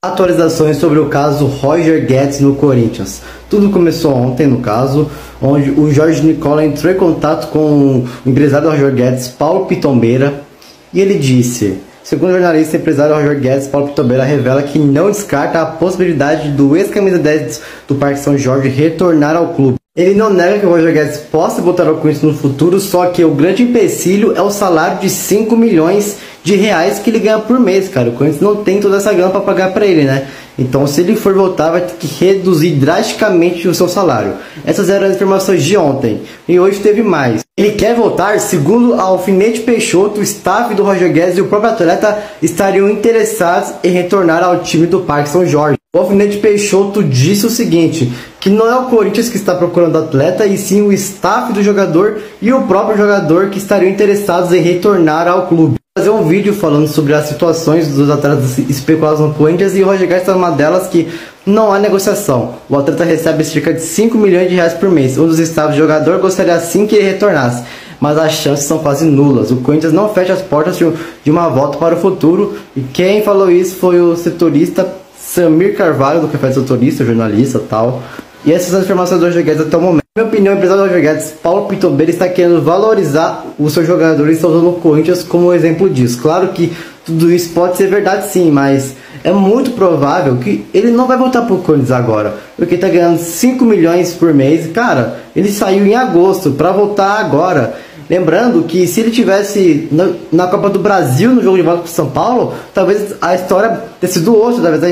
Atualizações sobre o caso Roger Guedes no Corinthians. Tudo começou ontem, no caso, onde o Jorge Nicola entrou em contato com o empresário Roger Guedes, Paulo Pitombeira, e ele disse: segundo o jornalista e empresário Roger Guedes, Paulo Pitombeira revela que não descarta a possibilidade do ex-camisa 10 do Parque São Jorge retornar ao clube. Ele não nega que o Roger Guedes possa voltar ao Corinthians no futuro, só que o grande empecilho é o salário de 5 milhões de reais que ele ganha por mês, cara. O Corinthians não tem toda essa grana para pagar para ele, né? Então, se ele for voltar, vai ter que reduzir drasticamente o seu salário. Essas eram as informações de ontem. E hoje teve mais. Ele quer voltar, segundo a Alfinete Peixoto, o staff do Roger Guedes e o próprio atleta estariam interessados em retornar ao time do Parque São Jorge. O Alfinete Peixoto disse o seguinte, que não é o Corinthians que está procurando o atleta, e sim o staff do jogador e o próprio jogador que estariam interessados em retornar ao clube. Fazer um vídeo falando sobre as situações dos atletas especulados no Corinthians, e o Roger Guedes está numa delas que não há negociação. O atleta recebe cerca de 5 milhões de reais por mês. Um dos staff do jogador gostaria assim que ele retornasse, mas as chances são quase nulas. O Corinthians não fecha as portas de uma volta para o futuro, e quem falou isso foi o setorista Samir Carvalho, do Café do Setorista, jornalista e tal. E essas são as informações do Roger Guedes até o momento. Na minha opinião, o empresário do Roger Guedes, Paulo Pitombeira, está querendo valorizar os seus jogadores e está usando o Corinthians como exemplo disso. Claro que tudo isso pode ser verdade sim, mas é muito provável que ele não vai voltar para o Corinthians agora, porque ele está ganhando 5 milhões por mês. Cara, ele saiu em agosto para voltar agora. Lembrando que se ele tivesse na Copa do Brasil, no jogo de volta para São Paulo, talvez a história tenha sido outra, talvez a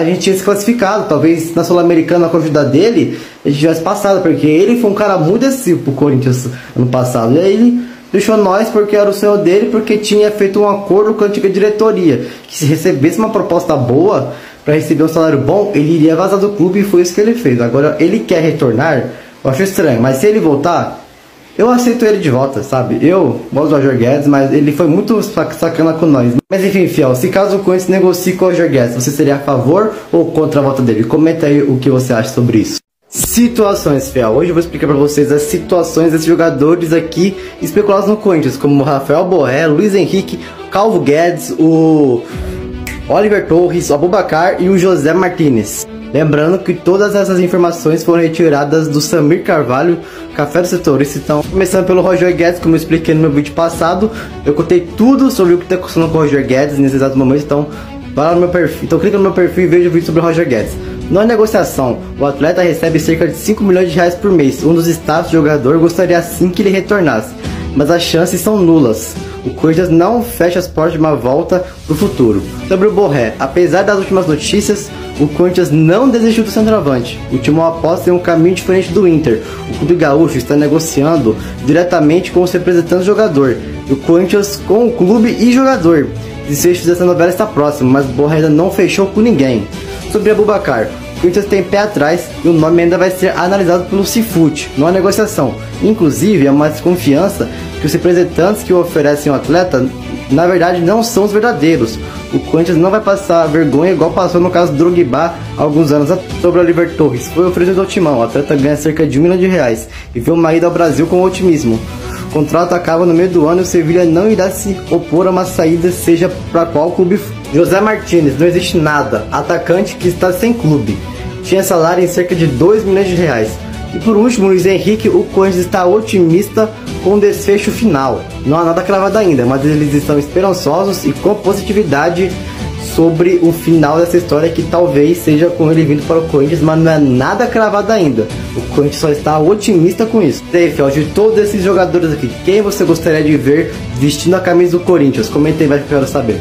gente tinha se classificado, talvez na Sul-Americana, com a ajuda dele, a gente tivesse passado, porque ele foi um cara muito decisivo pro Corinthians ano passado. E aí ele deixou nós porque era o sonho dele, porque tinha feito um acordo com a antiga diretoria, que se recebesse uma proposta boa, para receber um salário bom, ele iria vazar do clube, e foi isso que ele fez. Agora, ele quer retornar, eu acho estranho, mas se ele voltar, eu aceito ele de volta, sabe? Eu gosto do Roger Guedes, mas ele foi muito sacana com nós. Mas enfim, fiel, se caso o Corinthians negocie com o Roger Guedes, você seria a favor ou contra a volta dele? Comenta aí o que você acha sobre isso. Situações, fiel. Hoje eu vou explicar pra vocês as situações desses jogadores aqui especulados no Corinthians, como o Rafael Borré, Luiz Henrique, Calvo Guedes, o Oliver Torres, o Abubakar e o José Martinez. Lembrando que todas essas informações foram retiradas do Samir Carvalho, Café do Setorista. Então, começando pelo Roger Guedes, como eu expliquei no meu vídeo passado, eu contei tudo sobre o que está acontecendo com o Roger Guedes nesse exato momento. Então, vai lá no meu perfil. Então, clica no meu perfil e veja o vídeo sobre o Roger Guedes. Na negociação, o atleta recebe cerca de 5 milhões de reais por mês. Um dos staffs do jogador gostaria assim que ele retornasse, mas as chances são nulas. O Corinthians não fecha as portas de uma volta para o futuro. Sobre o Borré, apesar das últimas notícias, o Corinthians não desistiu do centroavante. O time aposta em um caminho diferente do Inter. O clube gaúcho está negociando diretamente com os representantes do jogador. O Corinthians com o clube e jogador. O desfecho dessa novela está próximo, mas o Borré ainda não fechou com ninguém. Sobre Abubakar, o Corinthians tem pé atrás e o nome ainda vai ser analisado pelo Cifute, não há negociação. Inclusive, há uma desconfiança que os representantes que oferecem o atleta, na verdade, não são os verdadeiros. O Corinthians não vai passar vergonha igual passou no caso do Drogba há alguns anos atrás. Sobre o Oliver Torres, foi oferecido ao Timão. O atleta ganha cerca de 1 milhão de reais e vê uma ida ao Brasil com otimismo. O contrato acaba no meio do ano e o Sevilha não irá se opor a uma saída, seja para qual clube for. José Martinez, não existe nada. Atacante que está sem clube. Tinha salário em cerca de 2 milhões de reais. E por último, Luiz Henrique, o Corinthians está otimista com o desfecho final. Não há nada cravado ainda, mas eles estão esperançosos e com positividade sobre o final dessa história, que talvez seja com ele vindo para o Corinthians, mas não é nada cravado ainda. O Corinthians só está otimista com isso. E aí, fiel, de todos esses jogadores aqui, quem você gostaria de ver vestindo a camisa do Corinthians? Comenta aí, vai que eu quero saber.